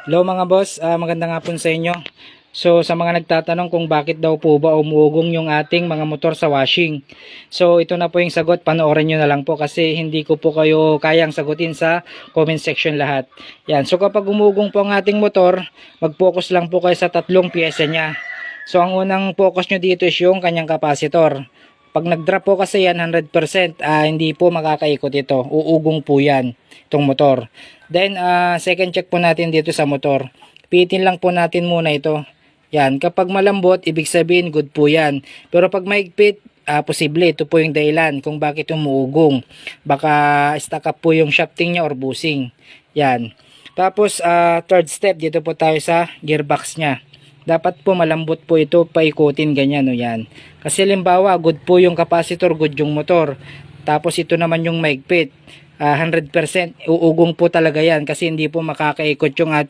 Hello mga boss, magandang hapon sa inyo. So sa mga nagtatanong kung bakit daw po ba umuugong yung ating mga motor sa washing. So ito na po yung sagot, panoorin nyo na lang po kasi hindi ko po kayo kayang sagutin sa comment section lahat. Yan, so kapag umuugong po ang ating motor, mag-focus lang po kayo sa tatlong piyesa niya. So ang unang focus nyo dito is yung kanyang capacitor. Pag nag-drop po kasi yan 100%, hindi po makakaikot ito. Uugong po yan, itong motor. Then second check po natin dito sa motor. Pitin lang po natin muna ito. Yan, kapag malambot, ibig sabihin good po yan. Pero pag mahigpit, posible ito po yung dahilan kung bakit umuugong. Baka stuck up po yung shafting niya or busing. Yan. Tapos third step, dito po tayo sa gearbox niya. Dapat po malambot po ito, paikutin ganyan o yan. Kasi limbawa, good po yung capacitor, good yung motor. Tapos ito naman yung mahigpit. 100% uugong po talaga yan kasi hindi po makakaikot yung